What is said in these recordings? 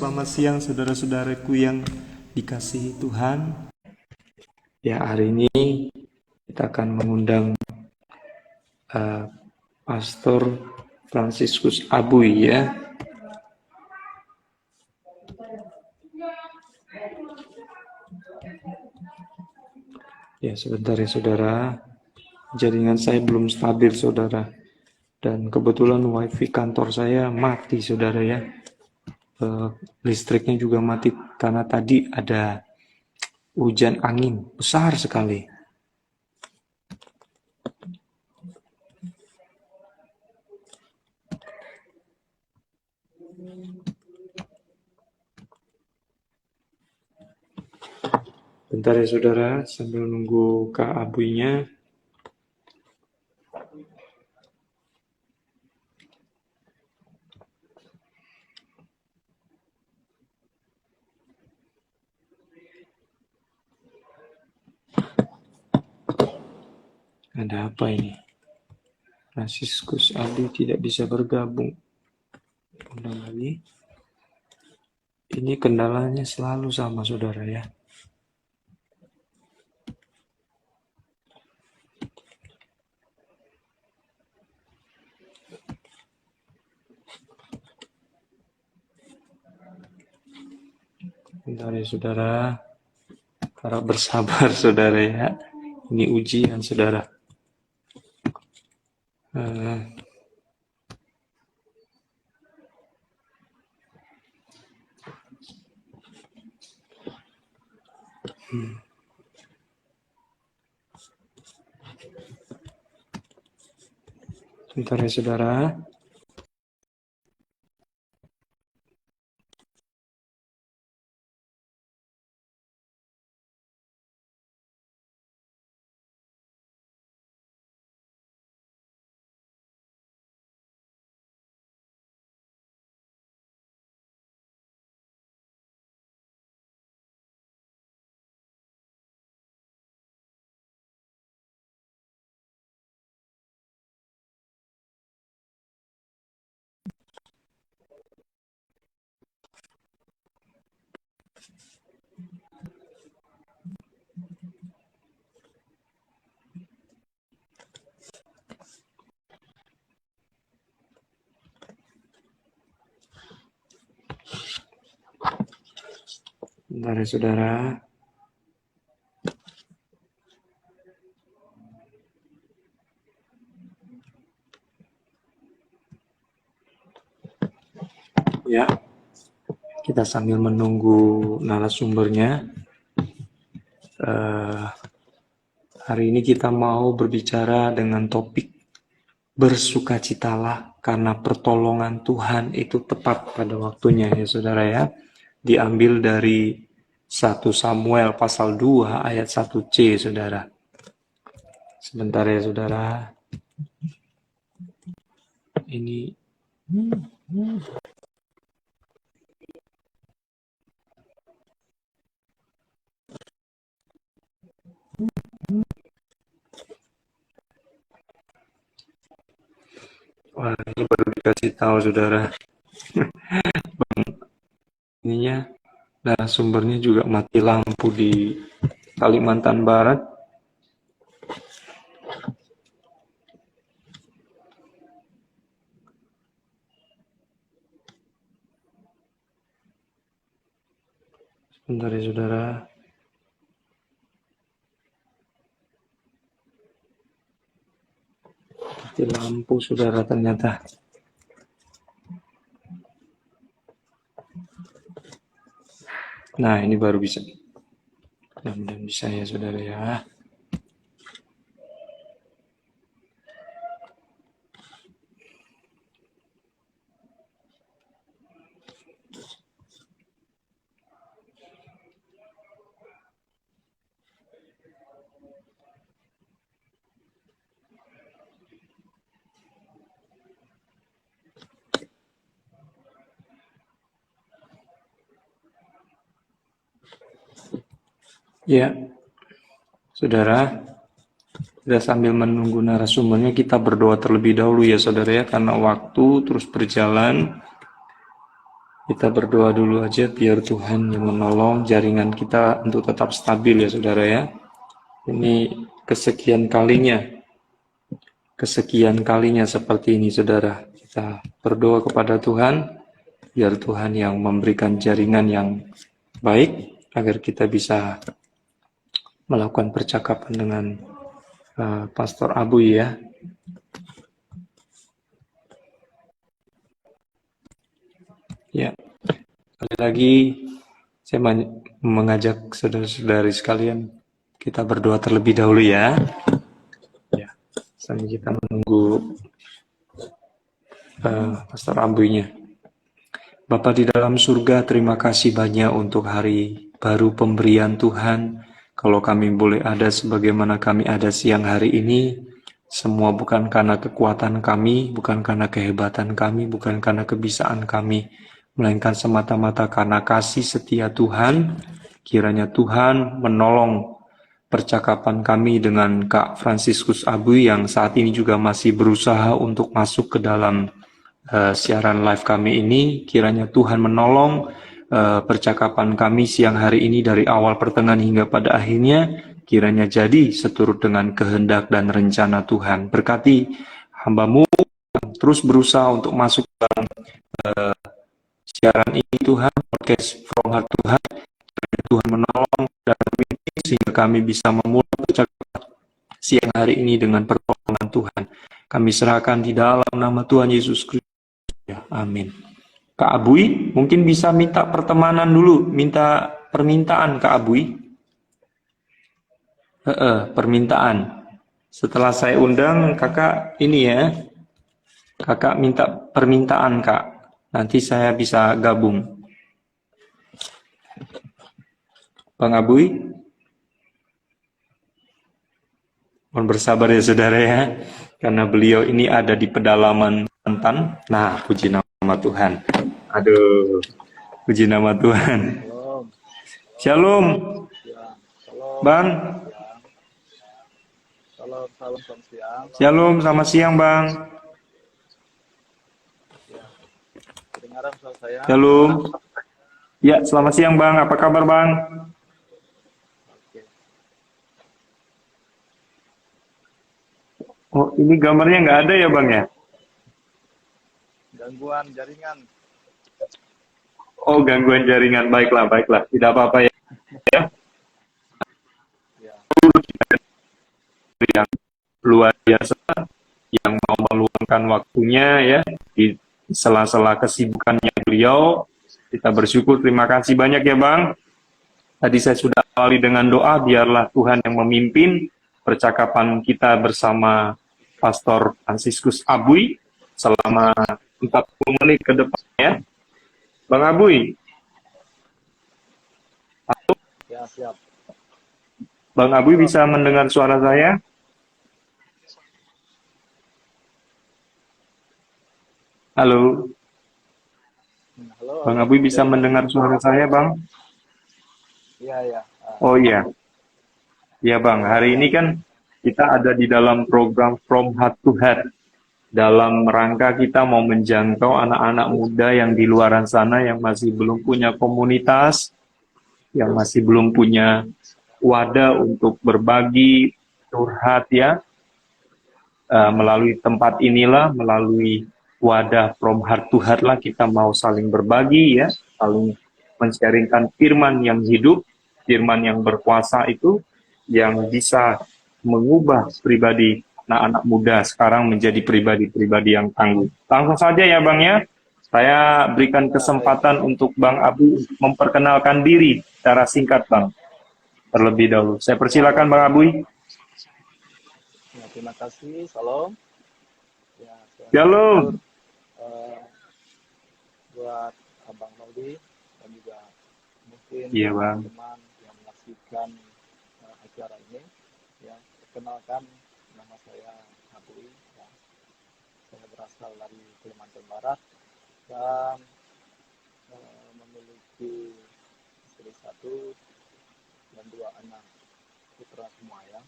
Selamat siang saudara-saudaraku yang dikasihi Tuhan. Ya, hari ini kita akan mengundang Pastor Fransiskus Abuy ya. Ya, sebentar ya saudara. Jaringan saya belum stabil saudara. Dan kebetulan wifi kantor saya mati saudara ya. Listriknya juga mati karena tadi ada hujan angin besar sekali. Bentar ya saudara, sambil nunggu Kak Abuynya. Ada apa ini? Fransiskus Abuy tidak bisa bergabung. Undang lagi. Ini kendalanya selalu sama saudara ya. Bentar ya saudara. Harap bersabar saudara ya. Ini ujian saudara. Bentar ya saudara. Bentar ya saudara. Ya, kita sambil menunggu narasumbernya. Hari ini kita mau berbicara dengan topik bersukacitalah karena pertolongan Tuhan itu tepat pada waktunya ya saudara ya. Diambil dari 1 Samuel pasal 2 ayat 1c saudara. Sebentar ya saudara. Ini wah, ini baru dikasih tahu saudara. Ininya narasumbernya juga mati lampu di Kalimantan Barat. Sebentar ya saudara. Mati lampu saudara ternyata. Nah, ini baru bisa. Mudah-mudahan bisa ya saudara ya. Ya, saudara, kita sambil menunggu narasumbernya kita berdoa terlebih dahulu ya saudara ya, karena waktu terus berjalan. Kita berdoa dulu aja biar Tuhan yang menolong jaringan kita untuk tetap stabil ya saudara ya. Ini kesekian kalinya seperti ini saudara. Kita berdoa kepada Tuhan biar Tuhan yang memberikan jaringan yang baik agar kita bisa melakukan percakapan dengan Pastor Abu ya. Ya, sekali lagi saya mengajak saudara-saudari sekalian kita berdoa terlebih dahulu ya. Ya, sambil kita menunggu Pastor Abunya. Bapa di dalam surga, terima kasih banyak untuk hari baru pemberian Tuhan. Kalau kami boleh ada sebagaimana kami ada siang hari ini, semua bukan karena kekuatan kami, bukan karena kehebatan kami, bukan karena kebisaan kami, melainkan semata-mata karena kasih setia Tuhan. Kiranya Tuhan menolong percakapan kami dengan Kak Fransiskus Abu yang saat ini juga masih berusaha untuk masuk ke dalam siaran live kami ini. Kiranya Tuhan menolong percakapan kami siang hari ini dari awal pertengahan hingga pada akhirnya. Kiranya jadi seturut dengan kehendak dan rencana Tuhan. Berkati hamba-Mu yang terus berusaha untuk masuk dalam siaran ini Tuhan, podcast From Heart Tuhan. Tuhan menolong dan memimpin sehingga kami bisa memulai percakapan siang hari ini dengan pertolongan Tuhan. Kami serahkan di dalam nama Tuhan Yesus Kristus. Ya, amin. Kak Abui, mungkin bisa minta pertemanan dulu, minta permintaan Kak Abui. Permintaan. Setelah saya undang, kakak ini ya, kakak minta permintaan Kak. Nanti saya bisa gabung. Bang Abui, mohon bersabar ya saudara ya, karena beliau ini ada di pedalaman Banten. Nah, puji nama Tuhan. Aduh, puji nama Tuhan. Shalom, Bang. Shalom, selamat siang Bang. Shalom. Ya, selamat siang Bang. Apa kabar Bang? Oh, ini gambarnya nggak ada ya Bang ya? Gangguan jaringan. Oh, gangguan jaringan. Baiklah, baiklah. Tidak apa-apa ya. Yang luar biasa, yang mau meluangkan waktunya ya di sela-sela kesibukannya beliau. Kita bersyukur, terima kasih banyak ya Bang. Tadi saya sudah awali dengan doa, biarlah Tuhan yang memimpin percakapan kita bersama Pastor Fransiskus Abui selama 40 menit ke depan ya. Bang Abui. Halo? Ya, siap. Bang Abui bisa mendengar suara saya? Halo? Halo. Bang Abui bisa mendengar suara saya, Bang? Iya, ya. Oh iya. Ya Bang, hari ini kan kita ada di dalam program From Heart to Heart. Dalam rangka kita mau menjangkau anak-anak muda yang di luaran sana yang masih belum punya komunitas, yang masih belum punya wadah untuk berbagi, curhat ya. Melalui tempat inilah, melalui wadah From Heart to Heart lah kita mau saling berbagi ya, saling men-sharingkan firman yang hidup, firman yang berkuasa itu, yang bisa mengubah pribadi anak-anak muda sekarang menjadi pribadi-pribadi yang tangguh. Langsung saja ya Bang ya, saya berikan kesempatan untuk Bang Abu memperkenalkan diri secara singkat Bang, terlebih dahulu. Saya persilakan Bang Abu. Ya, terima kasih. Salam. Ya, Shalom. Buat Abang Maudi dan juga mungkin teman-teman yang menyaksikan acara ini. Ya, perkenalkan nama saya Abui. Ya, saya berasal dari Kalimantan Barat dan memiliki istri satu dan dua anak putra semua ya.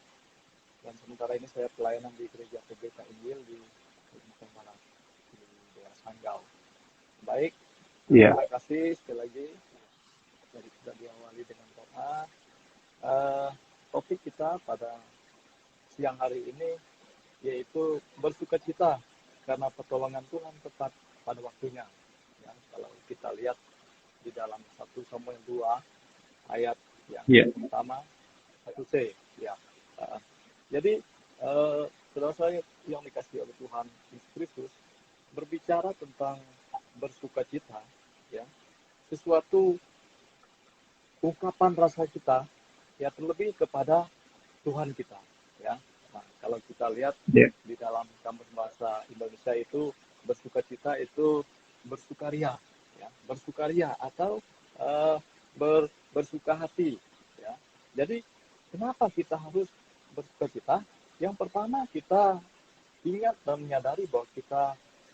Dan sementara ini saya pelayanan di gereja PGK Injil di Kalimantan Barat di daerah Sanggau. Baik, Iya. Terima kasih sekali lagi. Tadi sudah diawali dengan doa. Topik kita pada siang hari ini yaitu bersukacita karena pertolongan Tuhan tepat pada waktunya. Ya, kalau kita lihat di dalam 1 Samuel 2 ayat yang Iya. pertama 1C, ya. Jadi saudara saya yang dikasihi oleh Tuhan Yesus Kristus berbicara tentang bersukacita, ya, sesuatu ungkapan rasa kita, ya, terlebih kepada Tuhan kita, ya. Nah, kalau kita lihat Iya. di dalam kamus bahasa Indonesia itu bersukacita itu bersukaria, ya, bersukaria atau bersuka hati, ya. Jadi kenapa kita harus bersukacita? Yang pertama, kita ingat dan menyadari bahwa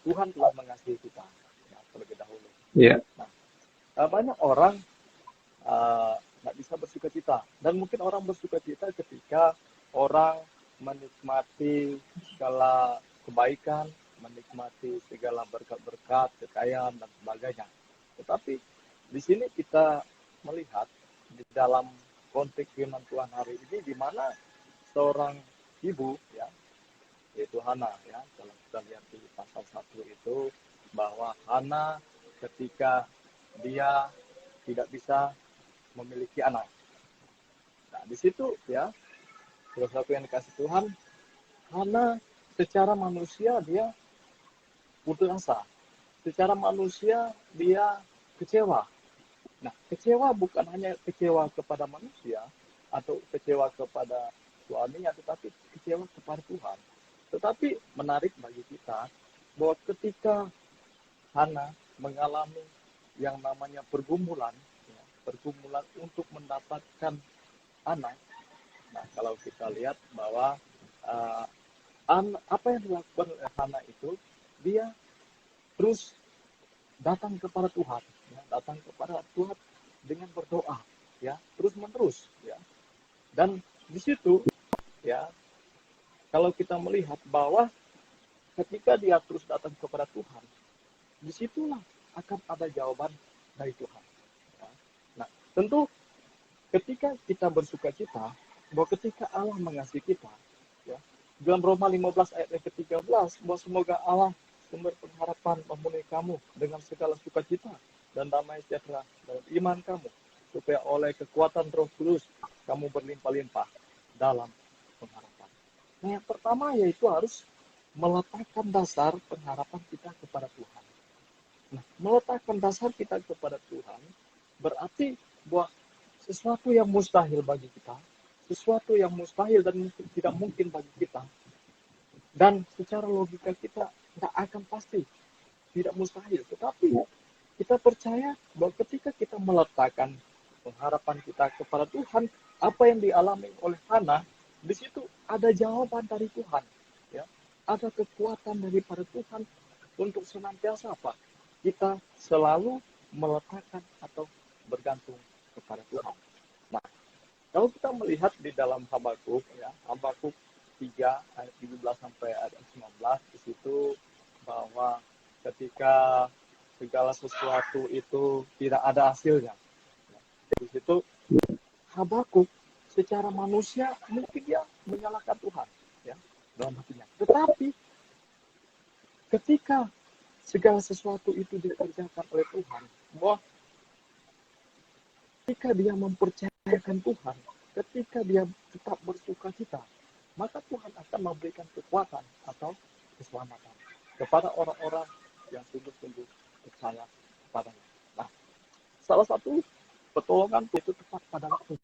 Tuhan telah mengasihi kita, ya, terlebih dahulu. Iya. Nah, banyak orang nggak bisa bersukacita, dan mungkin orang bersukacita ketika orang menikmati segala kebaikan, menikmati segala berkat-berkat, kekayaan dan sebagainya. Tetapi di sini kita melihat di dalam konteks firman Tuhan hari ini di mana seorang ibu, ya, yaitu Hana, ya, kalau kita lihat di pasal 1 itu bahwa Hana ketika dia tidak bisa memiliki anak. Nah, di situ, ya, salah satu yang dikasih Tuhan, Hana secara manusia dia putus asa. Secara manusia dia kecewa. Nah, kecewa bukan hanya kecewa kepada manusia atau kecewa kepada suaminya, tetapi kecewa kepada Tuhan. Tetapi menarik bagi kita bahwa ketika Hana mengalami yang namanya pergumulan, ya, pergumulan untuk mendapatkan anak. Nah, kalau kita lihat bahwa apa yang dilakukan oleh Hana itu, dia terus datang kepada Tuhan, ya, datang kepada Tuhan dengan berdoa, ya, terus menerus, ya. Dan di situ, ya, kalau kita melihat bahwa ketika dia terus datang kepada Tuhan, disitulah akan ada jawaban dari Tuhan. Ya. Nah, tentu ketika kita bersukacita, bahwa ketika Allah mengasihi kita, ya, dalam Roma 15 ayat yang ke-13, bahwa semoga Allah sumber pengharapan memenuhi kamu dengan segala sukacita dan damai sejahtera dalam iman kamu, supaya oleh kekuatan Roh Kudus kamu berlimpah-limpah dalam pengharapan. Nah, yang pertama yaitu harus meletakkan dasar pengharapan kita kepada Tuhan. Nah, meletakkan dasar kita kepada Tuhan berarti bahwa sesuatu yang mustahil bagi kita, sesuatu yang mustahil dan tidak mungkin bagi kita, dan secara logika kita nggak akan pasti, tidak mustahil. Tetapi kita percaya bahwa ketika kita meletakkan pengharapan kita kepada Tuhan, apa yang dialami oleh Hana, di situ ada jawaban dari Tuhan, ya, ada kekuatan daripada Tuhan untuk senantiasa apa? Kita selalu meletakkan atau bergantung kepada Tuhan. Nah, kalau kita melihat di dalam Habakuk, ya, Habakuk 3 ayat 17 sampai ayat 19, di situ bahwa ketika segala sesuatu itu tidak ada hasilnya, di situ Habakuk secara manusia mungkin dia menyalahkan Tuhan, ya, dalam hatinya. Tetapi ketika segala sesuatu itu dikerjakan oleh Tuhan, bahwa ketika dia mempercayakan Tuhan, ketika dia tetap bersukacita, maka Tuhan akan memberikan kekuatan atau keselamatan kepada orang-orang yang sungguh-sungguh percaya kepadanya. Nah, salah satu pertolongan itu tepat pada waktu.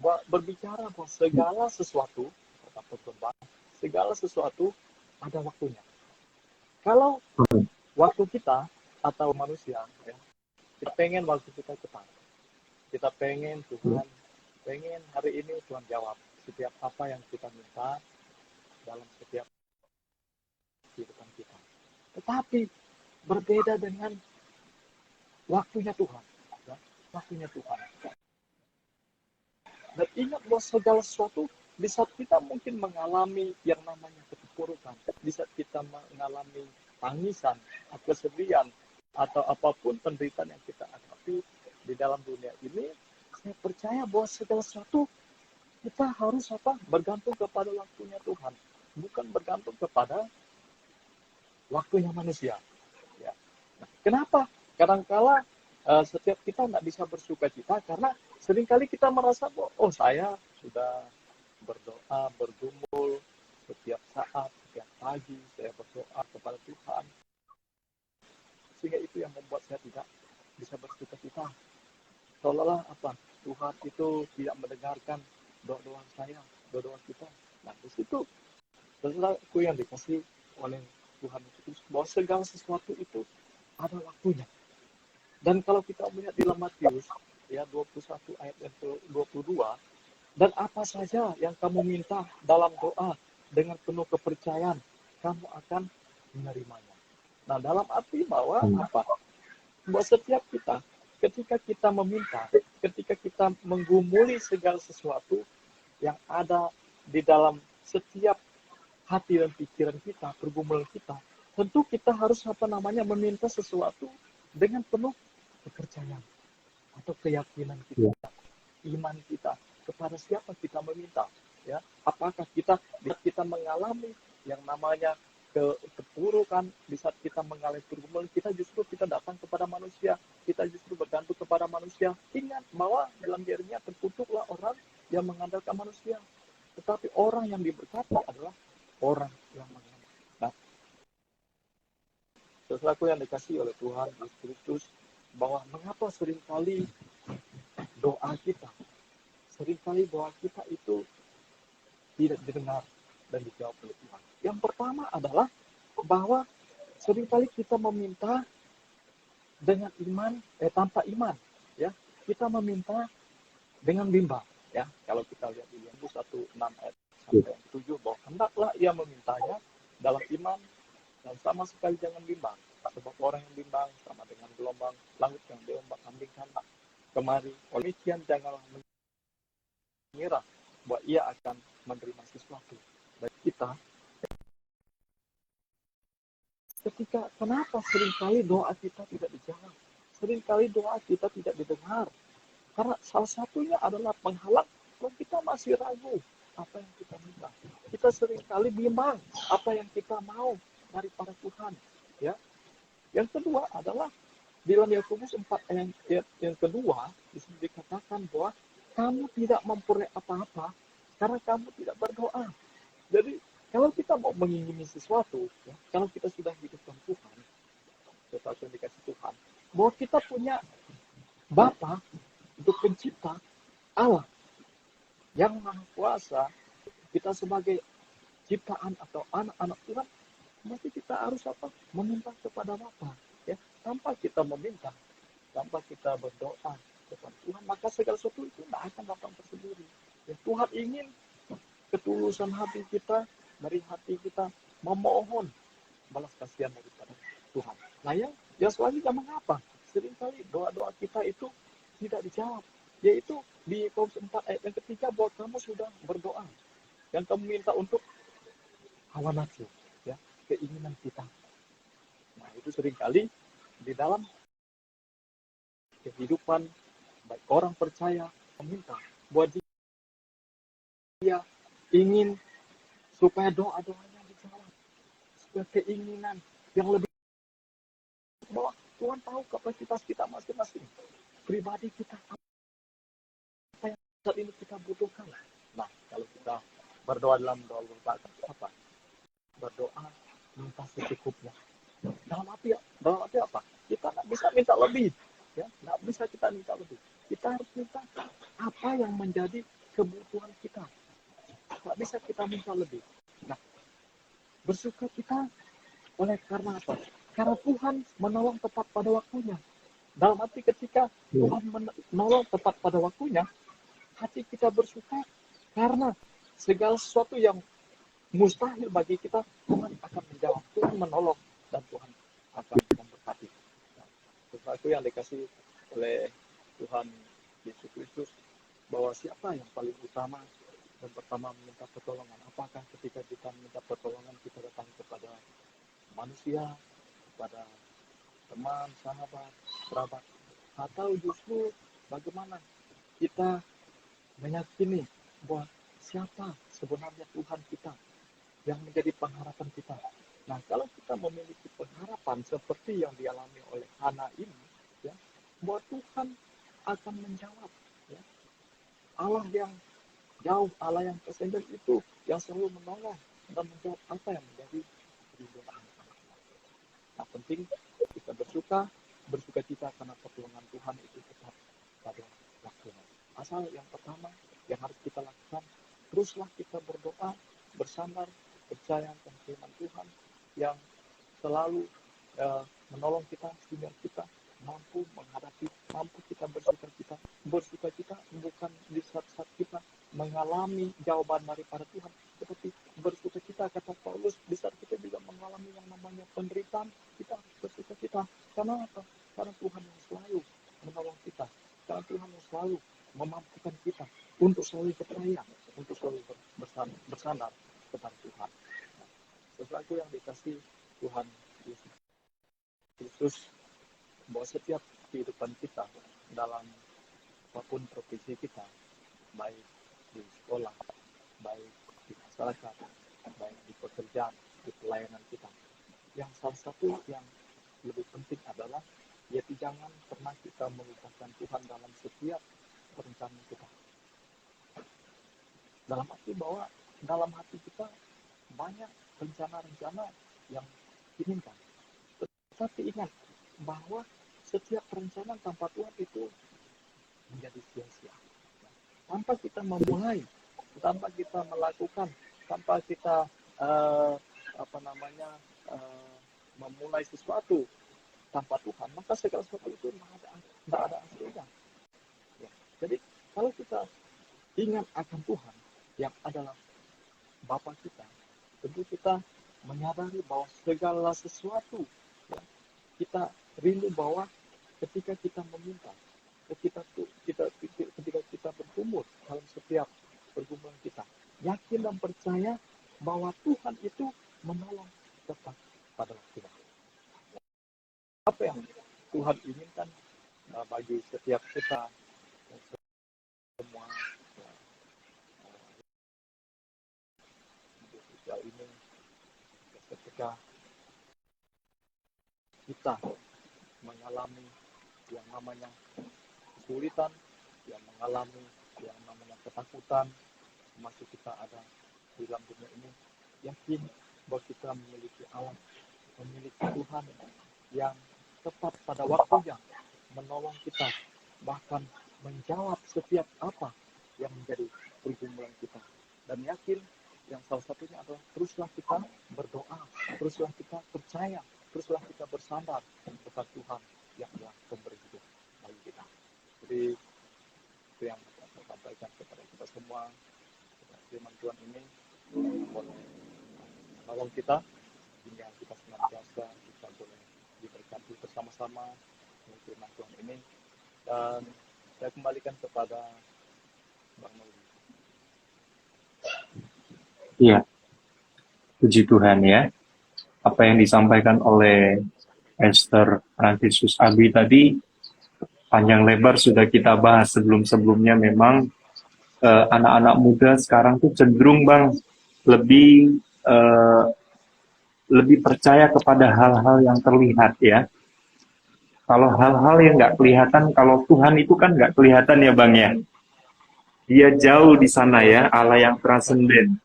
Berbicara bahwa segala sesuatu, kata berkembang, segala sesuatu ada waktunya. Kalau waktu kita atau manusia, ya, kita pengen waktu kita cepat. Kita pengen Tuhan, pengen hari ini Tuhan jawab setiap apa yang kita minta dalam setiap kehidupan kita. Tetapi berbeda dengan waktunya Tuhan, ya, waktunya Tuhan. Dan ingat bahwa segala sesuatu di saat kita mungkin mengalami yang namanya keterpurukan, di saat kita mengalami tangisan, kesedihan, atau apapun penderitaan yang kita hadapi di dalam dunia ini, saya percaya bahwa segala sesuatu kita harus bergantung kepada waktunya Tuhan, bukan bergantung kepada waktunya manusia. Ya. Nah, kenapa? Kadangkala setiap kita nggak bisa bersuka cita karena seringkali kita merasa bahwa saya sudah berdoa, bergumul setiap saat, setiap pagi saya berdoa kepada Tuhan, sehingga itu yang membuat saya tidak bisa bersuka cita. Seolah-olah Tuhan itu tidak mendengarkan doa-doa saya, doa-doa kita. Nah, di situ sesuatu yang dikasih oleh Tuhan itu bahwa segala sesuatu itu ada waktunya. Dan kalau kita melihat di dalam Matius ya 21 ayat yang ke-22, dan apa saja yang kamu minta dalam doa dengan penuh kepercayaan, kamu akan menerimanya. Nah, dalam arti bahwa Bahwa setiap kita, ketika kita meminta, ketika kita menggumuli segala sesuatu yang ada di dalam setiap hati dan pikiran kita, pergumulan kita, tentu kita harus meminta sesuatu dengan penuh kepercayaan atau keyakinan kita, iman kita kepada siapa kita meminta. Ya, apakah kita mengalami yang namanya keburukan, di saat kita mengalami pergumulan, kita datang kepada manusia, kita justru bergantung kepada manusia. Ingat bahwa dalam dirinya terkutuklah orang yang mengandalkan manusia, tetapi orang yang diberkati adalah orang yang mengandalkan. Nah, sesuatu yang dikasih oleh Tuhan Yesus Kristus, bahwa mengapa seringkali doa kita itu tidak didengar dan dijawab oleh Tuhan. Yang pertama adalah bahwa seringkali kita meminta dengan tanpa iman, ya. Kita meminta dengan bimbang, ya. Kalau kita lihat di Yakobus 1:6 ayat sampai 7, bahwa hendaklah ia memintanya dalam iman dan sama sekali jangan bimbang. Sebab orang yang bimbang sama dengan gelombang laut yang diombak-ambingkan kemari. Oleh demikian janganlah mengira bahwa ia akan menerima sesuatu dari kita. Kenapa seringkali doa kita tidak dijawab? Seringkali doa kita tidak didengar. Karena salah satunya adalah penghalang bahwa kita masih ragu apa yang kita minta. Kita seringkali bimbang apa yang kita mau daripada Tuhan. Ya. Yang kedua adalah di dalam Yakobus 4 ayat yang kedua dikatakan bahwa kamu tidak memperoleh apa-apa karena kamu tidak berdoa. Jadi kalau kita mau mengingini sesuatu, ya, kalau kita sudah hidupkan Tuhan, sesuatu yang dikasih Tuhan, bahwa kita punya Bapa untuk pencipta, Allah yang maha kuasa, kita sebagai ciptaan atau anak-anak Tuhan, mesti kita harus meminta kepada Bapa, ya. Tanpa kita meminta, tanpa kita berdoa kepada Tuhan, maka segala sesuatu itu tidak akan datang tersendiri. Ya, Tuhan ingin ketulusan hati kita, dari hati kita memohon balas kasihan daripada Tuhan. Nah, yang selanjutnya mengapa seringkali doa-doa kita itu tidak dijawab? Yaitu di Yakobus 4 ayat yang ketiga, bahwa kamu sudah berdoa yang kamu minta untuk hawa nafsu, ya, keinginan kita. Nah, itu seringkali di dalam kehidupan baik orang percaya meminta bahwa dia ingin supaya doa-doanya dijawab, supaya keinginan yang lebih, bahwa Tuhan tahu kapasitas kita masing-masing, pribadi kita, apa yang saat ini kita butuhkan. Nah, kalau kita berdoa dalam doa apa? Berdoa minta secukupnya. Dalam arti apa? Kita nggak bisa minta lebih, ya, nggak bisa kita minta lebih. Kita harus minta apa yang menjadi kebutuhan kita. Nggak bisa kita minta lebih. Nah, bersyukur kita oleh karena apa? Karena Tuhan menolong tepat pada waktunya. Dalam arti ketika Tuhan menolong tepat pada waktunya, hati kita bersyukur karena segala sesuatu yang mustahil bagi kita, Tuhan akan menjawab, Tuhan menolong, dan Tuhan akan memberkati. Sesuatu yang dikasih oleh Tuhan Yesus Kristus, bahwa siapa yang paling utama dan pertama meminta pertolongan? Apakah ketika kita minta pertolongan kita datang kepada manusia, kepada teman, sahabat, kerabat, atau justru bagaimana kita meyakini bahwa siapa sebenarnya Tuhan kita yang menjadi pengharapan kita. Nah, kalau kita memiliki pengharapan seperti yang dialami oleh Hana ini, ya, bahwa Tuhan akan menjawab, ya. Allah yang jauh, Allah yang tersendat itu yang selalu menolong dan menjawab apa yang menjadi permintaan. Nah, penting kita bersuka cita karena pertolongan Tuhan itu tetap pada waktunya. Asal yang pertama yang harus kita lakukan, teruslah kita berdoa, bersandar, percaya dan firman Tuhan yang selalu menolong kita sehingga kita mampu menghadapi, mampu kita bersuka cita bukan di saat-saat kita mengalami jawaban daripada Tuhan, tetapi bersuka cita, kata Paulus, di saat kita juga mengalami yang namanya penderitaan, kita harus bersuka cita. Karena apa? Karena Tuhan yang selalu menolong kita, karena Tuhan yang selalu memampukan kita untuk selalu percaya, untuk selalu bersandar kepada Tuhan. Sesuatu yang dikasih Tuhan Yesus Kristus, bahwa setiap kehidupan kita dalam apapun profesi kita, baik di sekolah, baik di masyarakat, baik di pekerjaan, di pelayanan kita, yang salah satu yang lebih penting adalah yaitu jangan pernah kita melupakan Tuhan dalam setiap perencanaan kita. Dalam arti bahwa dalam hati kita banyak rencana-rencana yang diinginkan. Tetapi ingat bahwa setiap perencanaan tanpa Tuhan itu menjadi sia-sia. Tanpa kita memulai, tanpa kita melakukan, tanpa kita memulai sesuatu tanpa Tuhan, maka segala sesuatu itu tidak ada hasilnya. Ya. Jadi kalau kita ingat akan Tuhan yang adalah Bapa kita, tentu kita menyadari bahwa segala sesuatu, ya, kita rindu bahwa ketika kita meminta, ketika kita bergumul dalam setiap pergumulan kita, yakin dan percaya bahwa Tuhan itu menolong tepat pada waktunya. Apa yang Tuhan inginkan bagi setiap kita semua di sosial ini, ketika kita mengalami yang namanya kesulitan, yang mengalami yang namanya ketakutan, masih kita ada di dalam dunia ini, yakin bahwa kita memiliki Allah, memiliki Tuhan yang tepat pada waktunya menolong kita, bahkan menjawab setiap apa yang menjadi pergumulan kita. Dan yakin yang salah satunya adalah teruslah kita berdoa, teruslah kita percaya, teruslah kita bersandar kepada Tuhan yang adalah pemberi hidup bagi kita. Jadi itu yang saya sampaikan kepada kita semua. Firman Tuhan ini boleh menolong kita hingga kita senantiasa kita boleh diberkati bersama-sama dengan firman Tuhan ini. Dan saya kembalikan kepada Bang Noli. Iya, puji Tuhan ya. Apa yang disampaikan oleh Esther Francisus Abi tadi panjang lebar sudah kita bahas sebelum-sebelumnya. Memang anak-anak muda sekarang tuh cenderung Bang lebih percaya kepada hal-hal yang terlihat ya. Kalau hal-hal yang nggak kelihatan, kalau Tuhan itu kan nggak kelihatan ya Bang ya. Dia jauh di sana ya, Allah yang transenden.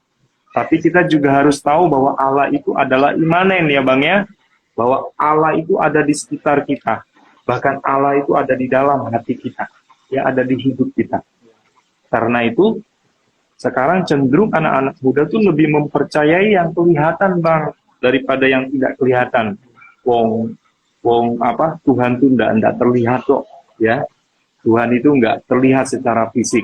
Tapi kita juga harus tahu bahwa Allah itu adalah imanen ya Bang ya. Bahwa Allah itu ada di sekitar kita. Bahkan Allah itu ada di dalam hati kita. Ya, ada di hidup kita. Karena itu, sekarang cenderung anak-anak muda tuh lebih mempercayai yang kelihatan Bang. Daripada yang tidak kelihatan. Tuhan tuh enggak terlihat kok. Ya, Tuhan itu enggak terlihat secara fisik.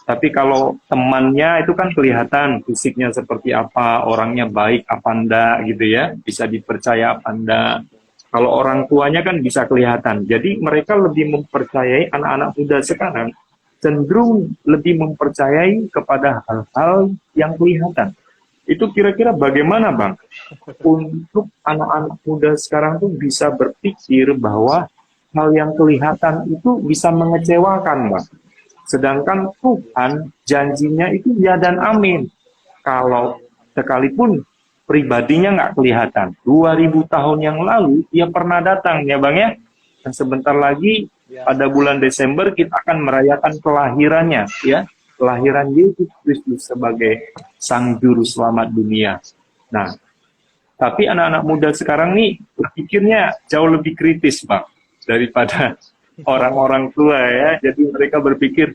Tapi kalau temannya itu kan kelihatan fisiknya seperti apa, orangnya baik apa enggak gitu ya, bisa dipercaya apa enggak. Kalau orang tuanya kan bisa kelihatan. Jadi mereka lebih mempercayai, anak-anak muda sekarang cenderung lebih mempercayai kepada hal-hal yang kelihatan. Itu kira-kira bagaimana Bang? Untuk anak-anak muda sekarang tuh bisa berpikir bahwa hal yang kelihatan itu bisa mengecewakan Bang. Sedangkan Tuhan janjinya itu ya dan amin. Kalau sekalipun pribadinya nggak kelihatan. 2000 tahun yang lalu dia pernah datang ya Bang ya. Dan sebentar lagi pada bulan Desember kita akan merayakan kelahirannya ya. Kelahiran Yesus Kristus sebagai Sang Juru Selamat dunia. Nah, tapi anak-anak muda sekarang nih berpikirnya jauh lebih kritis Bang daripada orang-orang tua ya. Jadi mereka berpikir,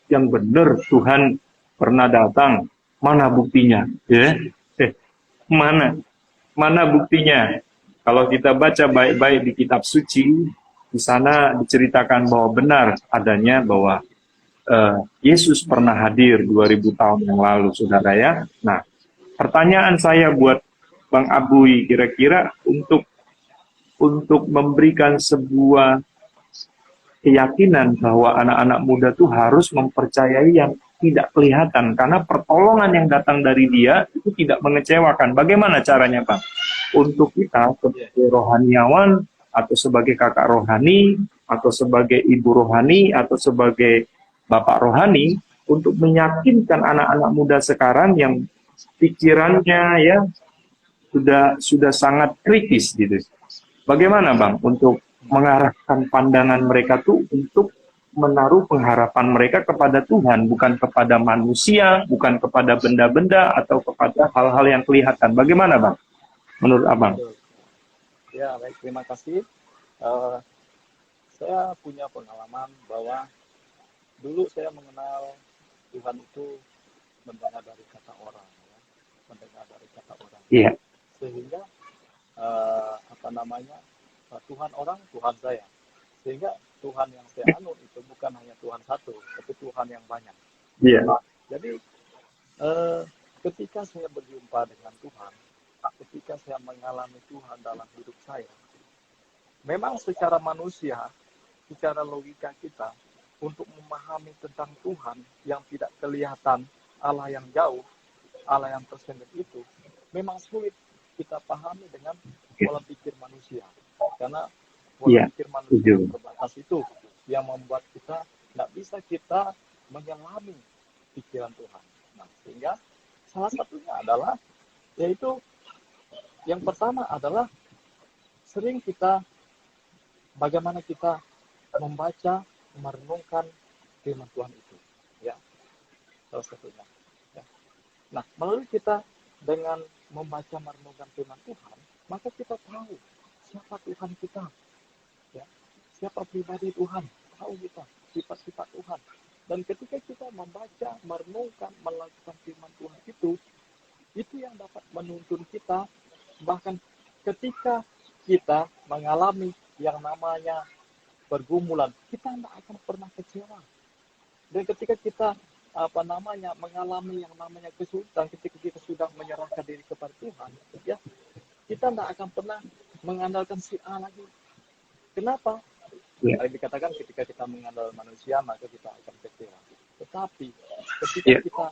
yang benar Tuhan pernah datang, mana buktinya? Ya, mana buktinya? Kalau kita baca baik-baik di kitab suci, di sana diceritakan bahwa benar adanya bahwa Yesus pernah hadir 2000 tahun yang lalu, saudara ya. Nah, pertanyaan saya buat Bang Abuy, kira-kira untuk memberikan sebuah keyakinan bahwa anak-anak muda tuh harus mempercayai yang tidak kelihatan, karena pertolongan yang datang dari dia itu tidak mengecewakan. Bagaimana caranya, Bang? Untuk kita sebagai rohaniawan, atau sebagai kakak rohani, atau sebagai ibu rohani, atau sebagai bapak rohani, untuk meyakinkan anak-anak muda sekarang yang pikirannya ya sudah sangat kritis gitu. Bagaimana Bang untuk mengarahkan pandangan mereka tuh untuk menaruh pengharapan mereka kepada Tuhan, bukan kepada manusia, bukan kepada benda-benda atau kepada hal-hal yang kelihatan. Bagaimana Bang menurut Abang? Ya, baik, terima kasih. Saya punya pengalaman bahwa dulu saya mengenal Tuhan itu mendengar dari kata orang, ya. Mendengar dari kata orang. Iya. Sehingga Tuhan orang, Tuhan saya. Sehingga Tuhan yang saya anut itu bukan hanya Tuhan satu, tapi Tuhan yang banyak. Iya. Jadi ketika saya berjumpa dengan Tuhan, ketika saya mengalami Tuhan dalam hidup saya, memang secara manusia, secara logika kita, untuk memahami tentang Tuhan yang tidak kelihatan, Allah yang jauh, Allah yang tersendiri itu, memang sulit kita pahami dengan pola pikir manusia. Karena pola pikir manusia yang terbatas itu yang membuat kita tidak bisa kita menyelami pikiran Tuhan. Nah, sehingga salah satunya adalah, yaitu yang pertama adalah sering kita, bagaimana kita membaca, merenungkan firman Tuhan itu, ya, salah satunya. Ya. Nah, melalui kita dengan membaca, merenungkan firman Tuhan, maka kita tahu siapa Tuhan kita, ya, siapa pribadi Tuhan, tahu kita sifat-sifat Tuhan. Dan ketika kita membaca, merenungkan, melakukan firman Tuhan itu yang dapat menuntun kita, bahkan ketika kita mengalami yang namanya pergumulan, kita tidak akan pernah kecewa. Dan ketika kita mengalami yang namanya kesulitan, ketika kita sudah menyerahkan diri kepada Tuhan, ya, kita tidak akan pernah mengandalkan si A lagi. Kenapa? Ya. Dikatakan ketika kita mengandalkan manusia, maka kita akan kecewa. Tetapi ketika kita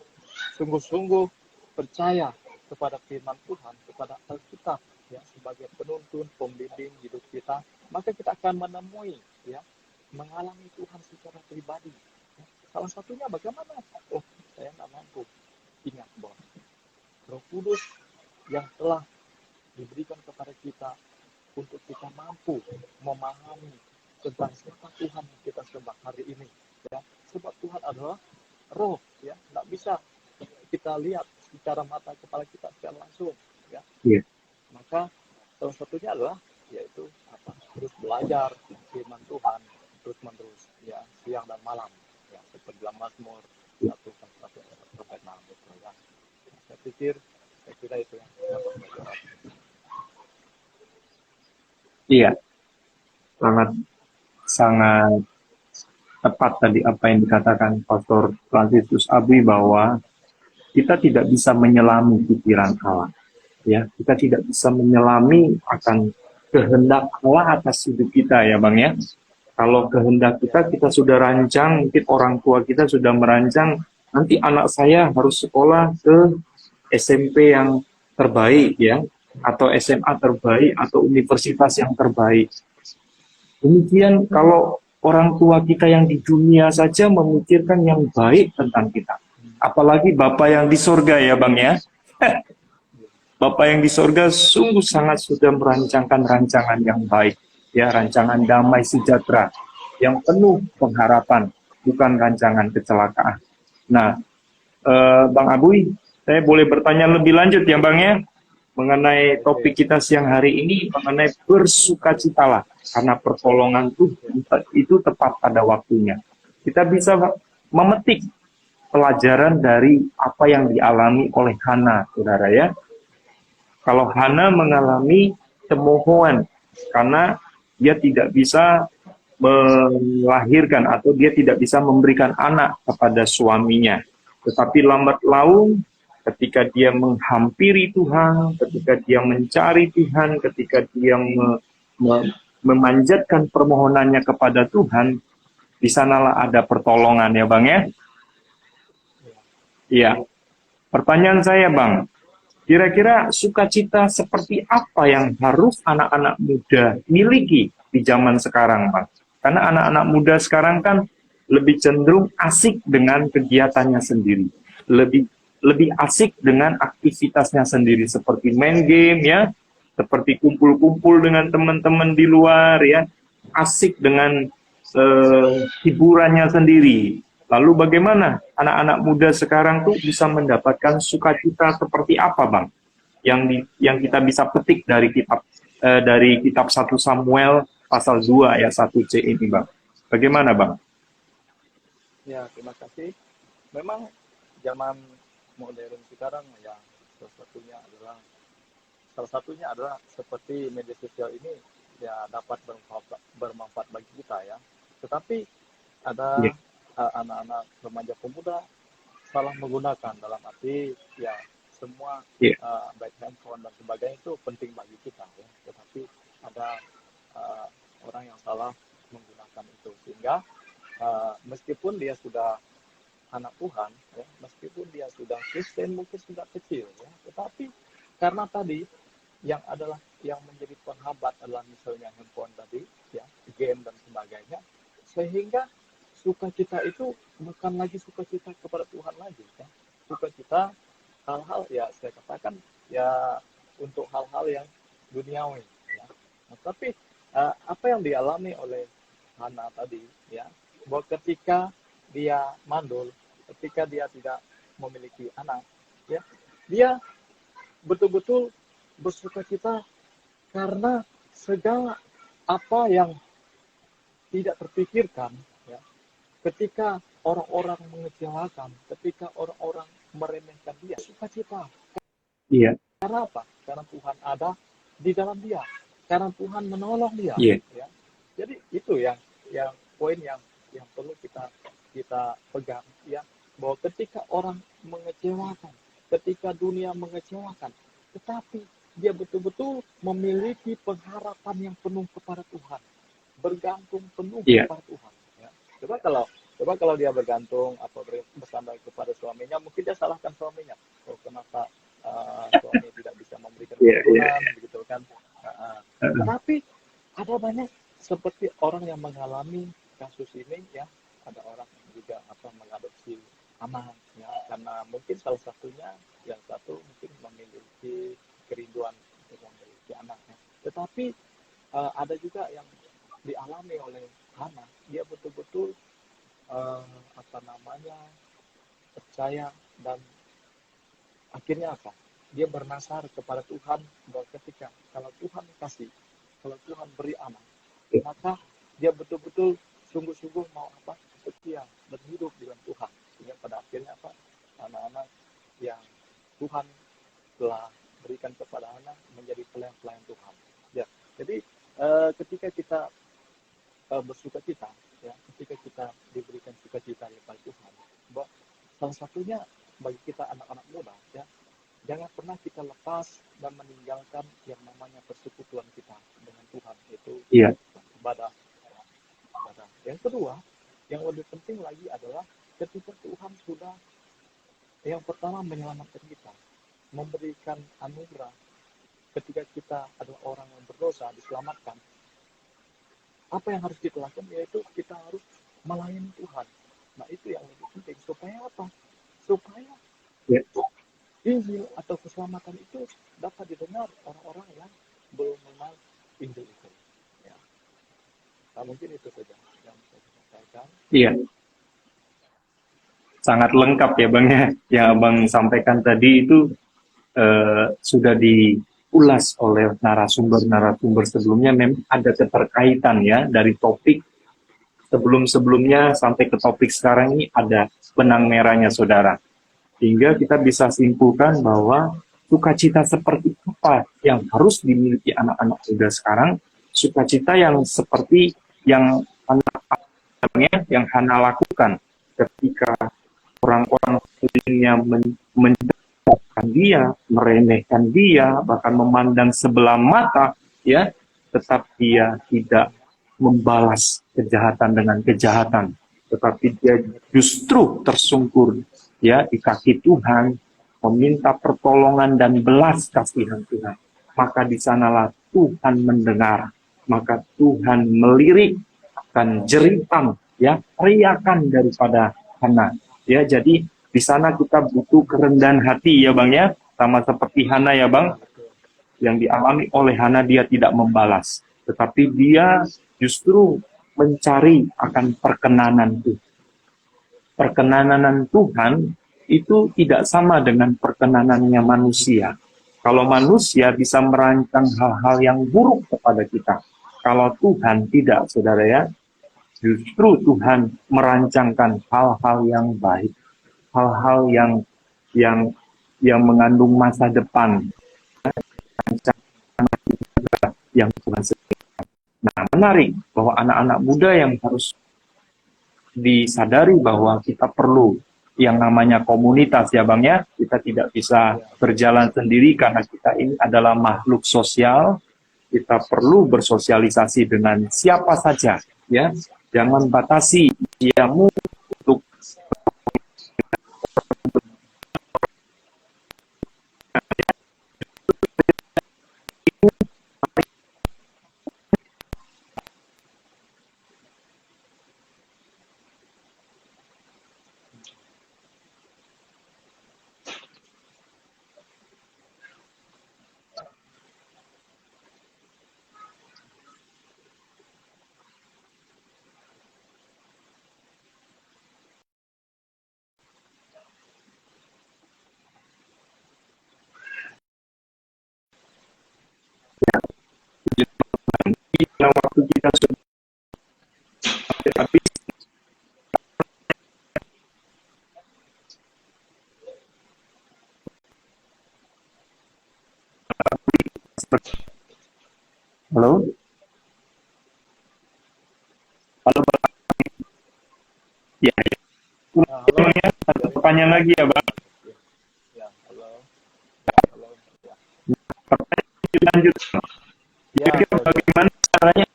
sungguh-sungguh percaya kepada firman Tuhan, kepada Alkitab, ya, sebagai penuntun, pembimbing hidup kita, maka kita akan menemui, ya, mengalami Tuhan secara pribadi. Ya. Salah satunya bagaimana? Oh, saya tidak mampu. Ingat bahwa Roh Kudus yang telah diberikan kepada kita untuk kita mampu memahami tentang siapa Tuhan yang kita sembah hari ini. Ya. Sebab Tuhan adalah Roh, ya, tidak bisa kita lihat secara mata kepala kita secara langsung, ya. Yeah. Maka salah satunya adalah yaitu terus belajar firman Tuhan terus menerus, ya, siang dan malam, ya, seperti dalam Mazmur 1 sampai 6, ya. Saya kira itu yang dapat menjawab. Iya, sangat tepat tadi apa yang dikatakan Pastor Fransiskus Abuy, bahwa kita tidak bisa menyelami pikiran Allah. Ya, kita tidak bisa menyelami akan kehendak Allah atas hidup kita, ya Bang ya. Kalau kehendak kita sudah rancang, mungkin orang tua kita sudah merancang, nanti anak saya harus sekolah ke SMP yang terbaik ya, atau SMA terbaik, atau universitas yang terbaik. Demikian kalau orang tua kita yang di dunia saja memikirkan yang baik tentang kita. Apalagi Bapak yang di sorga ya Bang ya. Bapak yang di sorga sungguh sangat sudah merancangkan rancangan yang baik. Ya, rancangan damai sejahtera yang penuh pengharapan, bukan rancangan kecelakaan. Nah, Bang Abuy, saya boleh bertanya lebih lanjut ya Bang ya, mengenai Oke. topik kita siang hari ini, mengenai bersukacitalah, karena pertolongan Tuhan itu tepat pada waktunya. Kita bisa memetik pelajaran dari apa yang dialami oleh Hana, saudara ya. Kalau Hana mengalami cemoohan karena dia tidak bisa melahirkan atau dia tidak bisa memberikan anak kepada suaminya. Tetapi lambat laun ketika dia menghampiri Tuhan, ketika dia mencari Tuhan, ketika dia memanjatkan permohonannya kepada Tuhan, di sanalah ada pertolongan ya Bang ya. Iya. Pertanyaan saya Bang, kira-kira sukacita seperti apa yang harus anak-anak muda miliki di zaman sekarang, Bang? Karena anak-anak muda sekarang kan lebih cenderung asik dengan kegiatannya sendiri. Lebih lebih asik dengan aktivitasnya sendiri seperti main game ya, seperti kumpul-kumpul dengan teman-teman di luar ya, asik dengan hiburannya sendiri. Lalu bagaimana anak-anak muda sekarang tuh bisa mendapatkan sukacita seperti apa, Bang? Yang kita bisa petik dari kitab 1 Samuel pasal 2 ayat 1c ini, Bang. Bagaimana, Bang? Ya, terima kasih. Memang zaman modern sekarang ya salah satunya adalah seperti media sosial ini ya dapat bermanfaat bagi kita ya. Tetapi ada Iya, anak-anak remaja pemuda salah menggunakan dalam arti ya semua iya, baik handphone dan sebagainya itu penting bagi kita ya. Tetapi ada uh, orang yang salah menggunakan itu sehingga meskipun dia sudah anak Tuhan, ya, meskipun dia sudah Kristen mungkin sudah kecil, ya, tetapi karena tadi yang menjadi penghambat adalah misalnya handphone tadi, ya, game dan sebagainya, sehingga sukacita itu bukan lagi sukacita kepada Tuhan lagi, ya. Sukacita hal-hal ya saya katakan ya untuk hal-hal yang duniawi, ya. Nah, tapi apa yang dialami oleh Hana tadi, ya, bahwa ketika dia mandul, ketika dia tidak memiliki anak, ya, dia betul-betul bersukacita karena segala apa yang tidak terpikirkan, ya, ketika orang-orang mengecewakan, ketika orang-orang meremehkan dia, sukacita. iya, Karena apa? Karena Tuhan ada di dalam dia, karena Tuhan menolong dia, iya, ya. Jadi itu yang poin yang perlu kita pegang, ya, bahwa ketika orang mengecewakan, ketika dunia mengecewakan, tetapi dia betul-betul memiliki pengharapan yang penuh kepada Tuhan, bergantung penuh iya, kepada Tuhan, ya. Coba kalau dia bergantung atau bersandar kepada suaminya, mungkin dia salahkan suaminya. Oh, kenapa suami tidak bisa memberikan iya, iya. keturunan, begitu kan? Tetapi ada banyak seperti orang yang mengalami kasus ini, ya. Ada orang juga mengadopsi anak, ya, karena mungkin salah satunya yang satu mungkin memiliki kerinduan untuk memiliki anaknya. Tetapi ada juga yang dialami oleh Hana, dia betul-betul uh, percaya dan akhirnya apa? Dia bernasar kepada Tuhan bahwa ketika kalau Tuhan kasih, kalau Tuhan beri anak, maka dia betul-betul sungguh-sungguh mau setia dan hidup dengan Tuhan. Sehingga pada akhirnya anak-anak yang Tuhan telah berikan kepada anak menjadi pelayan-pelayan Tuhan. Ya, jadi ketika kita bersukacita, ya, ketika kita diberikan sukacita oleh Tuhan, bahwa salah satunya bagi kita anak-anak muda, ya, jangan pernah kita lepas dan meninggalkan yang namanya persekutuan kita dengan Tuhan, itu Iya. ibadah. Ibadah. Yang kedua, yang lebih penting lagi adalah ketika Tuhan sudah yang pertama menyelamatkan kita, memberikan anugerah ketika kita adalah orang yang berdosa diselamatkan. Apa yang harus kita lakukan, yaitu kita harus melayani Tuhan. Nah, itu yang lebih penting. Supaya apa? Supaya Injil atau keselamatan itu dapat didengar orang-orang yang belum mengenal Injil itu. Ya. Nah, mungkin itu saja yang saya sampaikan. Iya, sangat lengkap ya Bang ya. Yang Abang sampaikan tadi itu sudah diulas oleh narasumber-narasumber sebelumnya. Memang ada keterkaitan ya dari topik sebelum-sebelumnya sampai ke topik sekarang ini, ada benang merahnya saudara. Sehingga kita bisa simpulkan bahwa sukacita seperti apa yang harus dimiliki anak-anak muda sekarang, sukacita yang seperti yang yang Hana lakukan ketika orang-orang sekelilingnya menjauhkan dia, meremehkan dia, bahkan memandang sebelah mata, ya, tetap dia tidak membalas kejahatan dengan kejahatan, tetapi dia justru tersungkur ya di kaki Tuhan, meminta pertolongan dan belas kasihan Tuhan. Maka di sanalah Tuhan mendengar, maka Tuhan melirik akan jeritan ya, teriakan daripada Hana. Ya, jadi di sana kita butuh kerendahan hati ya Bang ya, sama seperti Hana ya Bang, yang dialami oleh Hana, dia tidak membalas, tetapi dia justru mencari akan perkenanan Tuhan. Perkenanan Tuhan itu tidak sama dengan perkenanannya manusia. Kalau manusia bisa merancang hal-hal yang buruk kepada kita, kalau Tuhan tidak, saudara ya. Justru Tuhan merancangkan hal-hal yang baik, hal-hal yang mengandung masa depan, yang Tuhan sediakan. Nah, menarik bahwa anak-anak muda yang harus disadari bahwa kita perlu yang namanya komunitas ya Bang ya. Kita tidak bisa berjalan sendiri karena kita ini adalah makhluk sosial. Kita perlu bersosialisasi dengan siapa saja ya. Jangan batasi usiamu untuk waktu kita sudah habis. Halo? Halo Bang. Ya, Halo. satu pertanyaan lagi ya Bang. Ya, halo. Halo. Ya. Pertanyaan lanjut. Ya, Kira-kira bagaimana caranya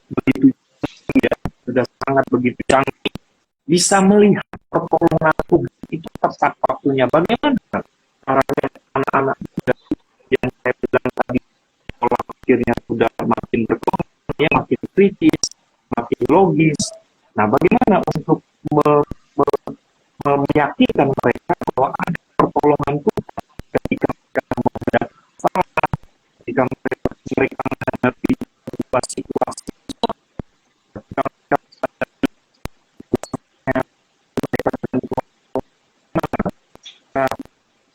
begitu ya, sudah sangat begitu canggih, bisa melihat pertolongan Tuhan itu tepat waktunya. Bagaimana caranya anak-anak muda yang saya bilang tadi, pola pikirnya sudah makin berkembang, ya, makin kritis, makin logis. Nah, bagaimana untuk meyakinkan mereka bahwa ada pertolongan Tuhan ketika mereka menghadapi salah, ketika mereka menghadapi sebuah situasi, ketika mereka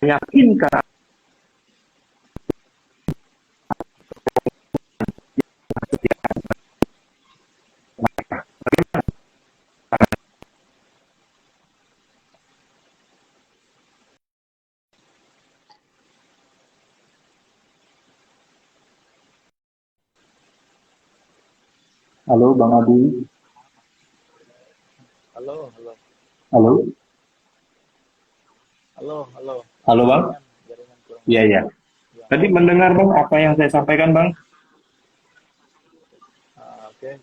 meyakinkan mereka. Halo Bang Adi. Halo, halo. Halo. Halo, halo. Halo Bang. Jaringan kurang. Iya, iya. Ya. Tadi mendengar Bang apa yang saya sampaikan Bang? Oke.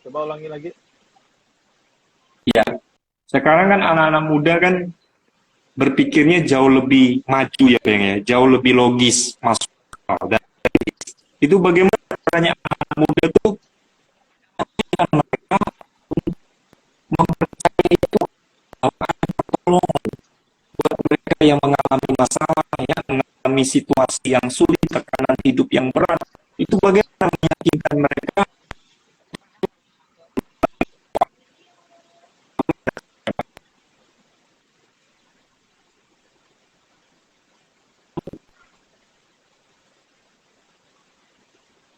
Coba ulangi lagi. Ya, sekarang kan anak-anak muda kan berpikirnya jauh lebih maju ya, Bang ya, jauh lebih logis masuk akal. Dan itu bagaimana caranya anak muda itu mereka mempercayai itu bahwa ada pertolongan buat mereka yang mengalami masalah, ya, mengalami situasi yang sulit, tekanan hidup yang berat. Itu bagaimana meyakinkan mereka.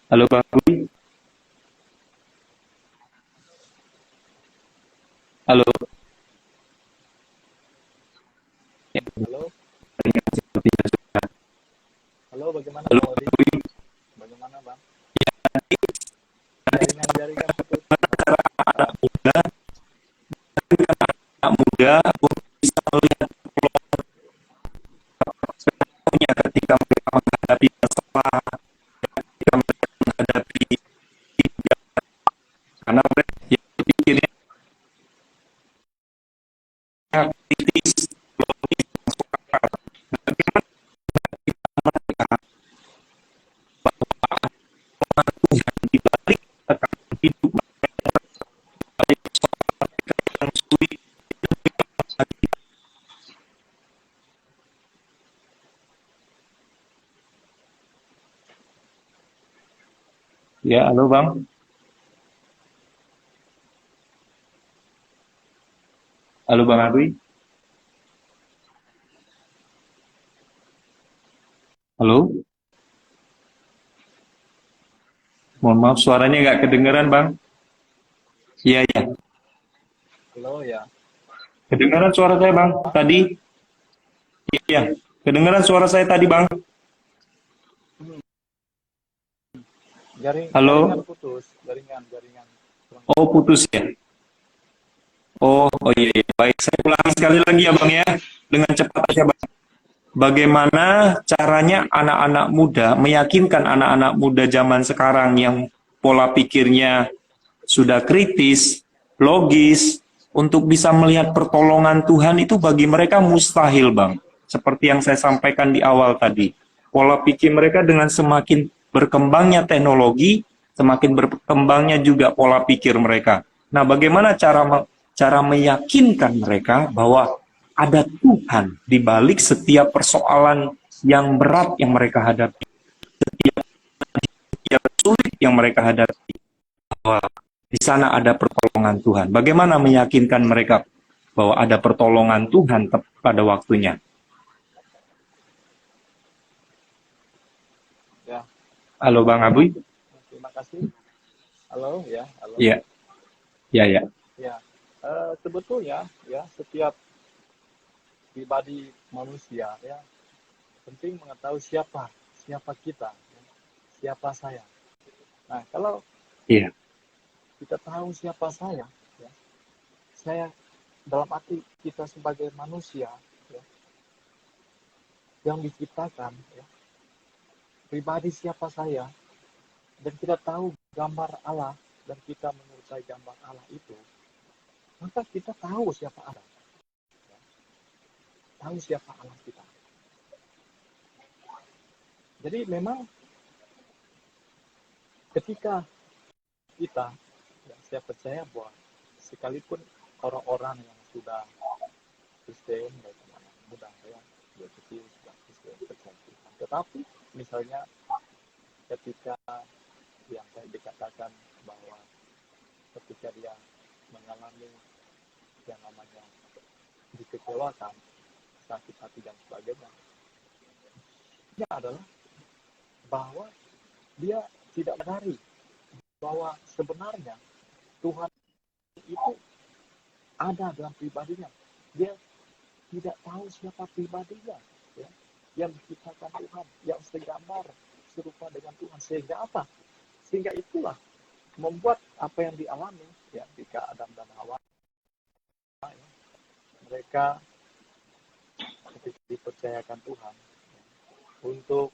Halo Bang Rui, halo. Ya, Halo, sepertinya sudah. halo, bagaimana Halo Bang Bang Odi? Rui, Bagaimana Bang? nanti Jaringan putus. anak muda, anak muda untuk bisa melihat peluangnya ketika mereka menghadapi masalah, ketika mereka menghadapi hidup, karena mereka yang berpikirnya kritis, logis, masuk akal. Bagaimana mereka Tuhan di balik tekanan hidup balik yang sulit. Ya, halo Bang. Halo Bang Arwi. Halo. Mohon maaf suaranya nggak kedengeran Bang. Iya, iya. Halo ya. Kedengeran suara saya Bang tadi? Iya. Kedengeran suara saya tadi Bang? Hmm, jaringan Halo. putus, jaringan. Kurang Oh, jelas. putus ya. Oh iya, iya. Baik, saya ulangi sekali lagi ya Bang ya. Dengan cepat aja Bang. Bagaimana caranya anak-anak muda meyakinkan anak-anak muda zaman sekarang yang pola pikirnya sudah kritis, logis, untuk bisa melihat pertolongan Tuhan itu bagi mereka mustahil, Bang. Seperti yang saya sampaikan di awal tadi. Pola pikir mereka dengan semakin berkembangnya teknologi, semakin berkembangnya juga pola pikir mereka. Nah, bagaimana cara meyakinkan mereka bahwa ada Tuhan di balik setiap persoalan yang berat yang mereka hadapi, setiap sulit yang mereka hadapi, bahwa di sana ada pertolongan Tuhan. Bagaimana meyakinkan mereka bahwa ada pertolongan Tuhan pada waktunya? Ya, Halo Bang Abuy? terima kasih. Halo ya, halo. Iya, iya, iya. Ya, sebetulnya ya setiap pribadi manusia ya penting mengetahui siapa kita, ya, siapa saya. Nah, kalau Iya, kita tahu siapa ya, saya dalam arti kita sebagai manusia ya, yang diciptakan, ya, pribadi siapa saya, dan kita tahu gambar Allah dan kita menyerupai gambar Allah itu, maka kita tahu siapa Allah, ya, tahu siapa Allah kita. Jadi memang ketika kita, ya, saya percaya bahwa sekalipun orang-orang yang sudah Kristen dari mana muda ya, dia kecil sudah Kristen percaya Tuhan. Tetapi misalnya ketika yang saya dikatakan bahwa ketika dia mengalami yang namanya dikecewakan, sakit hati dan sebagainya, dia adalah bahwa dia tidak menyadari bahwa sebenarnya Tuhan itu ada dalam pribadinya. Dia tidak tahu siapa pribadinya, ya, yang diciptakan Tuhan, yang segambar serupa dengan Tuhan. Sehingga apa? Sehingga itulah membuat apa yang dialami ya ketika Adam dan Hawa, ya, mereka ketika dipercayakan Tuhan ya, untuk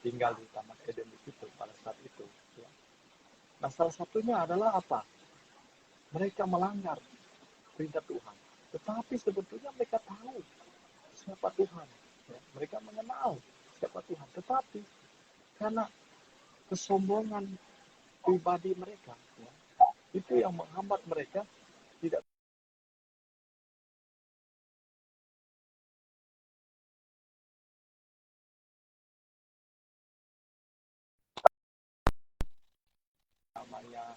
tinggal di Taman Eden di situ pada saat itu, ya, Nah, salah satunya adalah apa? Mereka melanggar perintah Tuhan. Tetapi sebetulnya mereka tahu siapa Tuhan. Ya, mereka mengenal siapa Tuhan. Tetapi karena kesombongan pribadi mereka, ya, itu yang menghambat mereka tidak namanya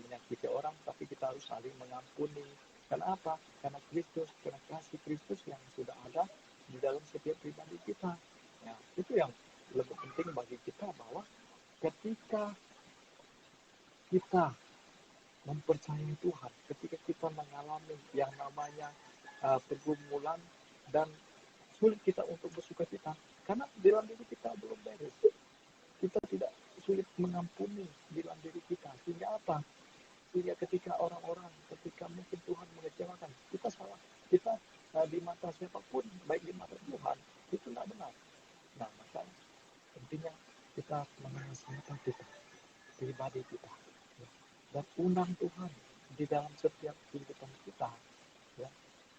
menyakiti orang, tapi kita harus saling mengampuni. Kenapa? Karena Kristus, karena kasih Kristus yang sudah ada di dalam setiap pribadi kita. Ya, itu yang lebih penting bagi kita, bahwa ketika kita mempercayai Tuhan, ketika kita mengalami yang namanya pergumulan dan sulit kita untuk bersuka cita, karena di dalam diri kita belum beres. Kita tidak sulit mengampuni di dalam diri kita. Sehingga apa? Sehingga ketika orang-orang, ketika mungkin Tuhan mengecewakan, kita salah. Kita di mata siapapun, baik di mata Tuhan, itu tidak benar. Nah, maka pentingnya kita mengenal siapa kita, pribadi kita. Ya. Dan undang Tuhan di dalam setiap kehidupan kita. Ya.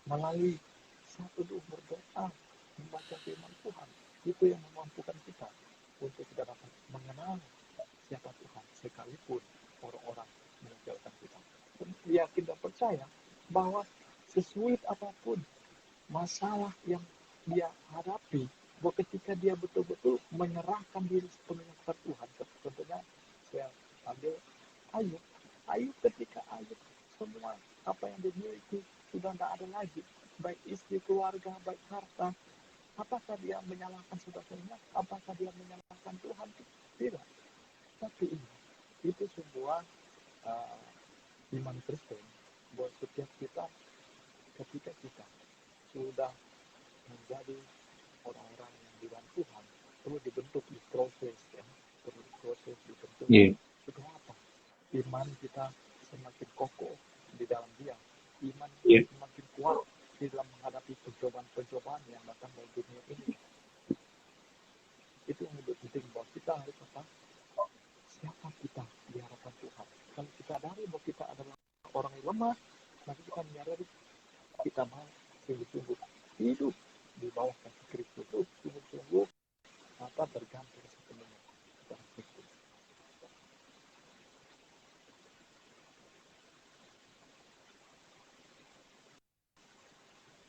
Melalui satu berdoa, membaca firman Tuhan. Itu yang memampukan kita untuk kita dapat mengenal siapa Tuhan, sekalipun orang-orang mengecewakan kita. Dan yakin dan percaya bahwa sesulit apapun masalah yang dia hadapi, bahwa ketika dia betul-betul menyerahkan diri sepenuhnya kepada Tuhan, tentunya saya ambil Ayub. Ayub, ketika Ayub semua apa yang dimiliki sudah tidak ada lagi, baik istri, keluarga, baik harta, apakah dia menyalahkan saudaranya? Apakah dia menyalahkan Tuhan? Tidak. Tapi itu sebuah iman Kristen, buat setiap kita, ketika kita sudah menjadi orang-orang yang di dalam Tuhan, perlu dibentuk, diproses, ya, perlu diproses, dibentuk. Supaya apa? Iman kita semakin kokoh di dalam Dia, iman kita semakin kuat di dalam menghadapi percobaan-percobaan yang datang dari dunia ini. Itu yang lebih penting, bahwa kita harus apa? Siapa kita di hadapan Tuhan. Kalau kita sadari bahwa kita adalah orang yang lemah, maka kita menyadari kita mau sungguh-sungguh hidup di bawah kaki Kristus, sungguh-sungguh bergantung sepenuhnya kepada Kristus.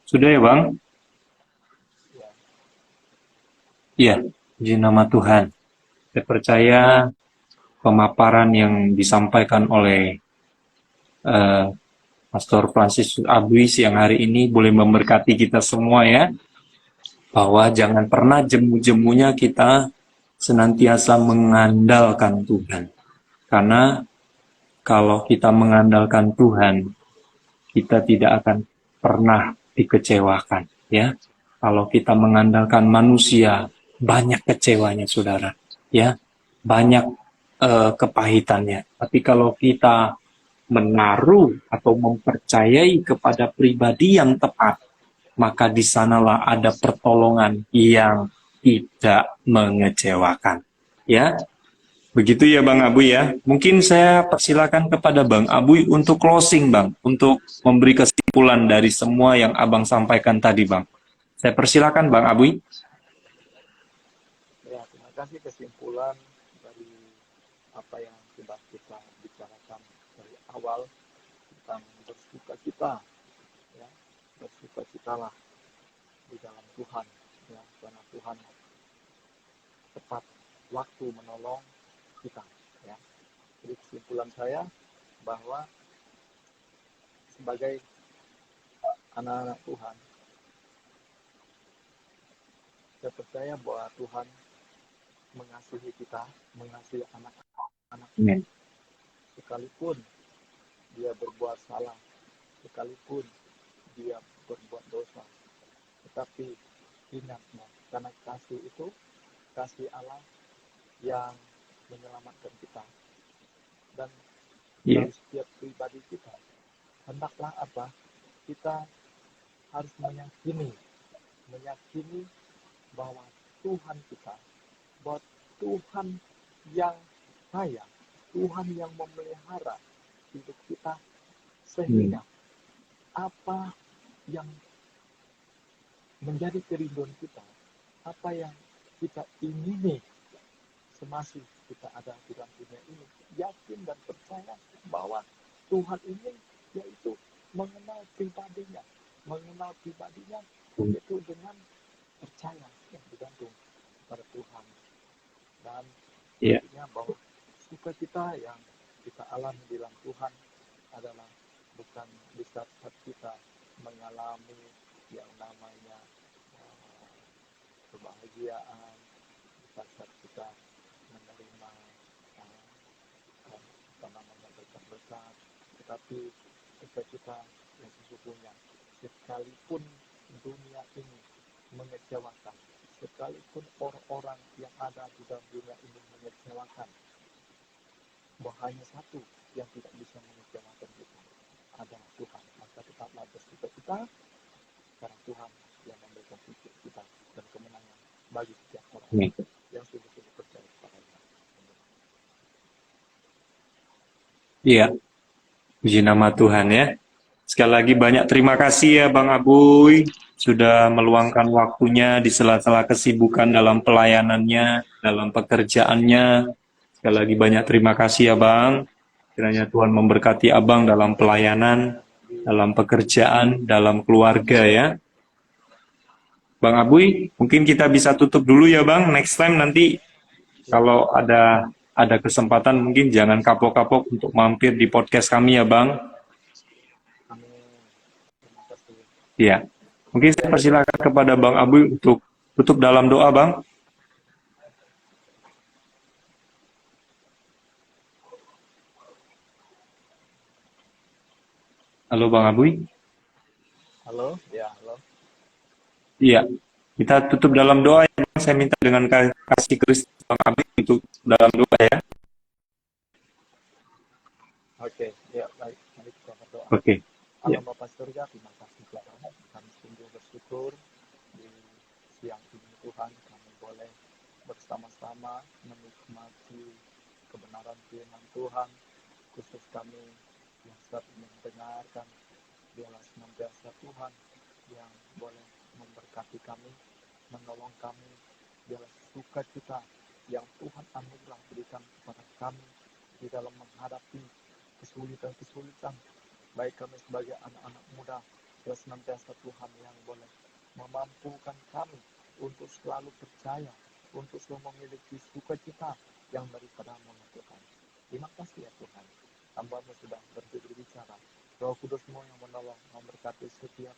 Sudah ya Bang? Iya, di nama Tuhan. Saya percaya pemaparan yang disampaikan oleh Pastor Francis Abui siang hari ini boleh memberkati kita semua ya. Bahwa jangan pernah jemu-jemunya kita senantiasa mengandalkan Tuhan. Karena kalau kita mengandalkan Tuhan, kita tidak akan pernah dikecewakan, ya. Kalau kita mengandalkan manusia, banyak kecewanya, saudara, ya, banyak kepahitannya. Tapi kalau kita menaruh atau mempercayai kepada pribadi yang tepat, maka di sanalah ada pertolongan yang tidak mengecewakan, ya. Begitu ya Bang Abuy ya. Mungkin saya persilakan kepada Bang Abuy untuk closing Bang, untuk memberi kesimpulan dari semua yang Abang sampaikan tadi Bang. Saya persilakan Bang Abuy. Ya, terima kasih kesimpulan dari apa yang sudah kita bicarakan dari awal tentang bersuka cita, ya, bersuka citalah di dalam Tuhan, ya, karena Tuhan tepat waktu menolong kita, ya. Jadi kesimpulan saya bahwa sebagai anak-anak Tuhan, saya percaya bahwa Tuhan mengasihi kita, mengasihi anak-anak kita, sekalipun dia berbuat salah, sekalipun dia berbuat dosa. Tetapi ingat, karena kasih itu kasih Allah yang menyelamatkan kita. Dan dalam setiap pribadi kita, hendaklah apa? Kita harus meyakini bahwa Tuhan kita, bahwa Tuhan yang kaya, Tuhan yang memelihara hidup kita, sehingga apa yang menjadi kerinduan kita, apa yang kita ingini semasih kita ada di dalam dunia ini, yakin dan percaya bahwa Tuhan ini yaitu mengenal pribadinya itu dengan percaya yang bergantung pada Tuhan. Dan intinya bahwa sukacita yang kita alami di dalam Tuhan adalah bukan di saat kita mengalami yang namanya kebahagiaan, di saat kita menerima berkat-berkat, tetapi sukacita yang sesungguhnya, sekalipun dunia ini mengecewakan, sekalipun orang-orang yang ada di dalam dunia ini mengecewakan, bahwa hanya satu yang tidak bisa mengecewakan kita adalah Tuhan. Maka tetaplah bersukacita karena Tuhan yang memberikan kita dan kemenangan bagi setiap orang yang sungguh-sungguh percaya kepada-Nya. Iya, puji nama Tuhan ya. Sekali lagi banyak terima kasih ya Bang Abuy sudah meluangkan waktunya di sela-sela kesibukan dalam pelayanannya, dalam pekerjaannya. Sekali lagi banyak terima kasih ya Bang. Kiranya Tuhan memberkati Abang dalam pelayanan, dalam pekerjaan, dalam keluarga ya. Bang Abuy, mungkin kita bisa tutup dulu ya Bang. Next time nanti kalau ada kesempatan mungkin jangan kapok-kapok untuk mampir di podcast kami ya Bang. Ya, mungkin saya persilakan kepada Bang Abuy untuk tutup dalam doa Bang. Halo Bang Abuy. Halo, ya halo. Iya, kita tutup dalam doa ya Bang. Saya minta dengan kasih Kristus Bang Abuy untuk dalam doa ya. Oke, ya baik. Mari kita berdoa. Oke. Allah Bapa Surga, terima kasih Tuhan. Kami sungguh bersyukur di siang ini Tuhan kami boleh bersama-sama menikmati kebenaran firman Tuhan. Khusus kami yang saat ini mendengarkan, biarlah senantiasa Tuhan yang boleh memberkati kami, menolong kami, biarlah sukacita yang Tuhan anugerah berikan kepada kami di dalam menghadapi kesulitan-kesulitan, baik kami sebagai anak-anak muda, biar senantiasa Tuhan yang boleh memampukan kami untuk selalu percaya, untuk selalu memiliki sukacita yang daripada-Mu Tuhan. Terima kasih ya Tuhan, hamba-Mu sudah berbicara, Roh Kudus-Mu yang menolong, memberkati setiap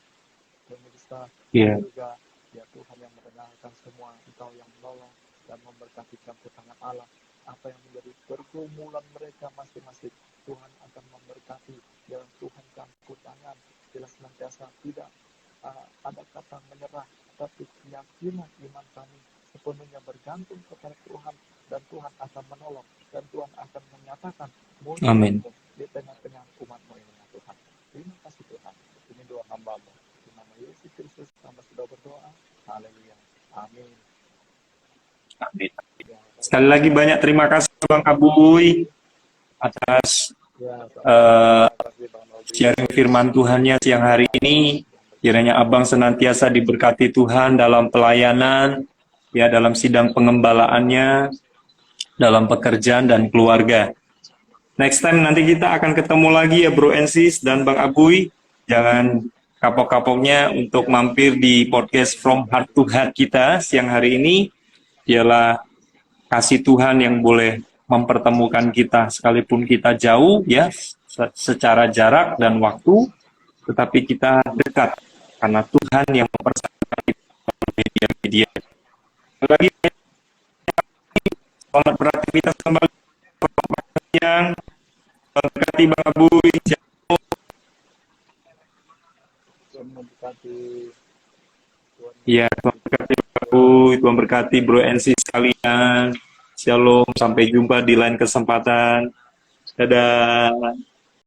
pemirsa, juga ya Tuhan yang mendengarkan semua, Engkau yang menolong dan memberkati campur tangan Allah, apa yang menjadi pergumulan mereka masing-masing, Tuhan akan memberkati, dalam Tuhan campur tangan, bila senantiasa tidak ada kata menyerah, tapi keyakinan iman kami sepenuhnya bergantung kepada Tuhan, dan Tuhan akan menolong, dan Tuhan akan menyatakan mujizat di tengah-tengah umat-Mu ini ya Tuhan. Terima kasih Tuhan, ini doa hamba-Mu, di nama Yesus Kristus hamba sudah berdoa, haleluya, amin. Amin. Sekali lagi banyak terima kasih Bang Abuy atas sharing firman Tuhannya siang hari ini. Kiranya Abang senantiasa diberkati Tuhan dalam pelayanan, ya dalam sidang pengembalaannya, dalam pekerjaan dan keluarga. Next time nanti kita akan ketemu lagi ya Bro and Sis dan Bang Abuy. Jangan kapok-kapoknya untuk mampir di podcast From Heart to Heart kita siang hari ini. Ialah kasih Tuhan yang boleh mempertemukan kita sekalipun kita jauh ya secara jarak dan waktu, tetapi kita dekat karena Tuhan yang mempersatukan kita media-media. Lagi selamat beraktivitas kembali yang berkati Bang Abuy. Iya, Tuhan berkati Bang Abuy, Tuhan berkati Bro and Sis sekalian. Shalom, sampai jumpa di lain kesempatan. Dadah.